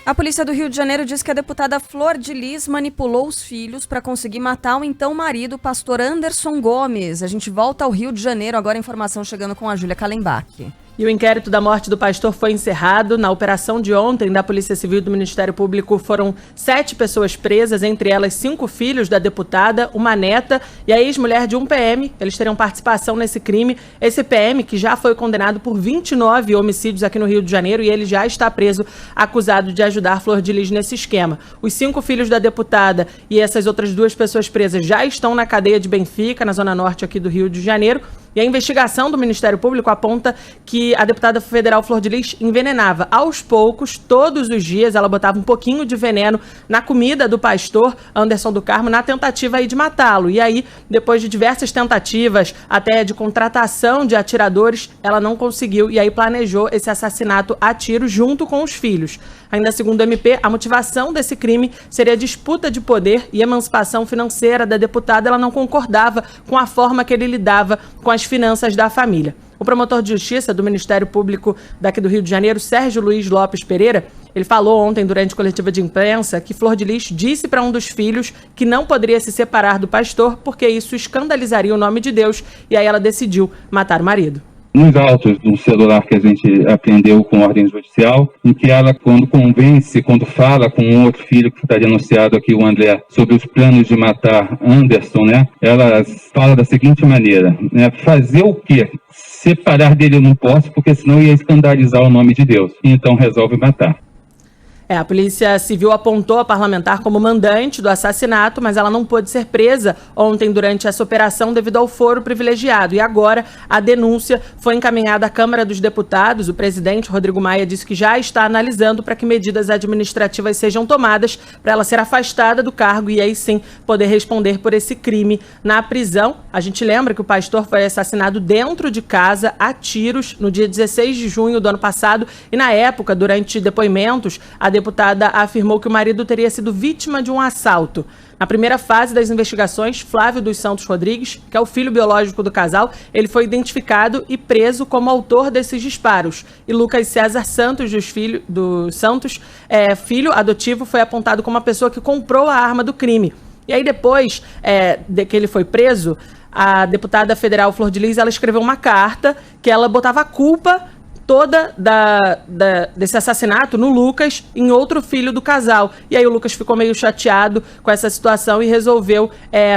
A polícia do Rio de Janeiro diz que a deputada Flor de Lis manipulou os filhos para conseguir matar o então marido, pastor Anderson Gomes. A gente volta ao Rio de Janeiro, agora a informação chegando com a Júlia Kallenbach. E o inquérito da morte do pastor foi encerrado. Na operação de ontem da Polícia Civil e do Ministério Público foram 7 pessoas presas, entre elas 5 filhos da deputada, uma neta e a ex-mulher de um PM. Eles teriam participação nesse crime. Esse PM, que já foi condenado por 29 homicídios aqui no Rio de Janeiro, e ele já está preso, acusado de ajudar Flor de Lis nesse esquema. Os 5 filhos da deputada e essas outras 2 pessoas presas já estão na cadeia de Benfica, na zona norte aqui do Rio de Janeiro. E a investigação do Ministério Público aponta que a deputada federal Flor de Lis envenenava aos poucos, todos os dias. Ela botava um pouquinho de veneno na comida do pastor Anderson do Carmo, na tentativa aí de matá-lo. E aí, depois de diversas tentativas, até de contratação de atiradores, ela não conseguiu e aí planejou esse assassinato a tiro junto com os filhos. Ainda segundo o MP, a motivação desse crime seria disputa de poder e emancipação financeira da deputada. Ela não concordava com a forma que ele lidava com as finanças da família. O promotor de justiça do Ministério Público daqui do Rio de Janeiro, Sérgio Luiz Lopes Pereira, ele falou ontem durante coletiva de imprensa que Flor de Lis disse para um dos filhos que não poderia se separar do pastor porque isso escandalizaria o nome de Deus, e aí ela decidiu matar o marido. Nos autos do celular que a gente apreendeu com ordem judicial, em que ela, quando fala com um outro filho que está denunciado aqui, o André, sobre os planos de matar Anderson, né? Ela fala da seguinte maneira, né? Fazer o quê? Separar dele eu não posso, porque senão ia escandalizar o nome de Deus. Então resolve matar. A Polícia Civil apontou a parlamentar como mandante do assassinato, mas ela não pôde ser presa ontem durante essa operação devido ao foro privilegiado. E agora a denúncia foi encaminhada à Câmara dos Deputados. O presidente, Rodrigo Maia, disse que já está analisando para que medidas administrativas sejam tomadas para ela ser afastada do cargo e aí sim poder responder por esse crime na prisão. A gente lembra que o pastor foi assassinado dentro de casa a tiros no dia 16 de junho do ano passado e na época, durante depoimentos, a deputada afirmou que o marido teria sido vítima de um assalto. Na primeira fase das investigações, Flávio dos Santos Rodrigues, que é o filho biológico do casal, ele foi identificado e preso como autor desses disparos. E Lucas César Santos filho adotivo, foi apontado como a pessoa que comprou a arma do crime. E aí depois de que ele foi preso, a deputada federal Flor de Lis, ela escreveu uma carta que ela botava a culpa toda desse assassinato no Lucas, em outro filho do casal. E aí o Lucas ficou meio chateado com essa situação e resolveu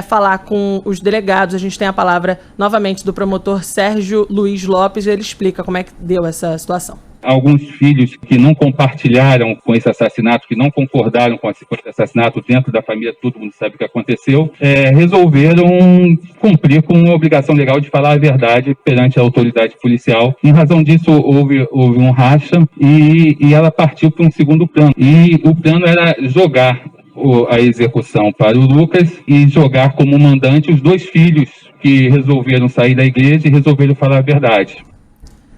falar com os delegados. A gente tem a palavra novamente do promotor Sérgio Luiz Lopes, ele explica como é que deu essa situação. Alguns filhos que não compartilharam com esse assassinato, que não concordaram com esse assassinato dentro da família, todo mundo sabe o que aconteceu, resolveram cumprir com a obrigação legal de falar a verdade perante a autoridade policial. Em razão disso, houve um racha e ela partiu para um segundo plano. E o plano era jogar a execução para o Lucas e jogar como mandante os 2 filhos que resolveram sair da igreja e resolveram falar a verdade.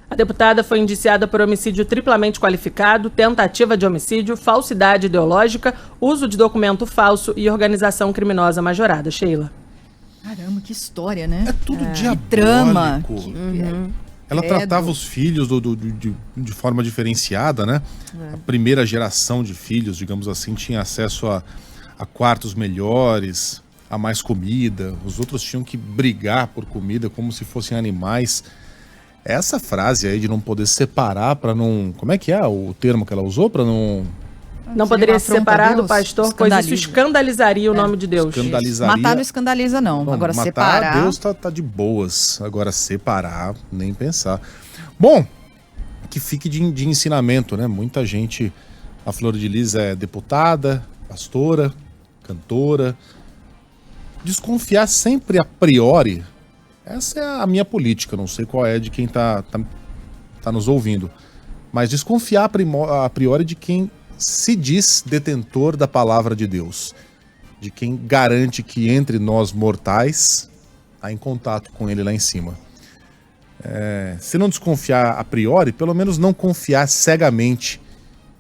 A deputada foi indiciada por homicídio triplamente qualificado, tentativa de homicídio, falsidade ideológica, uso de documento falso e organização criminosa majorada. Sheila. Caramba, que história, né? É tudo diabólico. Trama. Ela tratava os filhos de forma diferenciada, né? A primeira geração de filhos, digamos assim, tinha acesso a quartos melhores, a mais comida. Os outros tinham que brigar por comida como se fossem animais. Essa frase aí de não poder separar para não... Como é que é o termo que ela usou? Para não... Não poderia se separar do pastor, pois isso escandalizaria o nome de Deus. Escandalizaria. Matar não escandaliza, não. Bom, agora matar, separar... Deus tá de boas. Agora separar, nem pensar. Bom, que fique de ensinamento, né? Muita gente... A Flor de Lis é deputada, pastora, cantora. Desconfiar sempre a priori... Essa é a minha política, não sei qual é de quem tá nos ouvindo. Mas desconfiar a priori de quem se diz detentor da palavra de Deus. De quem garante que entre nós mortais está em contato com ele lá em cima. Se não desconfiar a priori, pelo menos não confiar cegamente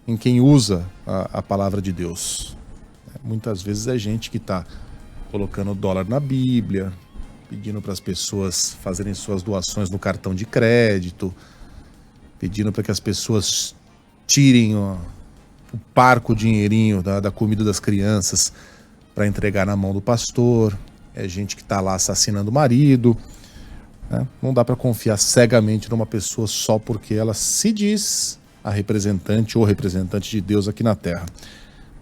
em quem usa a palavra de Deus. Muitas vezes é gente que está colocando dólar na Bíblia, pedindo para as pessoas fazerem suas doações no cartão de crédito, pedindo para que as pessoas tirem parco dinheirinho da comida das crianças para entregar na mão do pastor, é gente que está lá assassinando o marido, né? Não dá para confiar cegamente numa pessoa só porque ela se diz a representante ou representante de Deus aqui na Terra.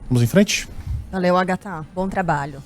Vamos em frente? Valeu, Agatha. Bom trabalho.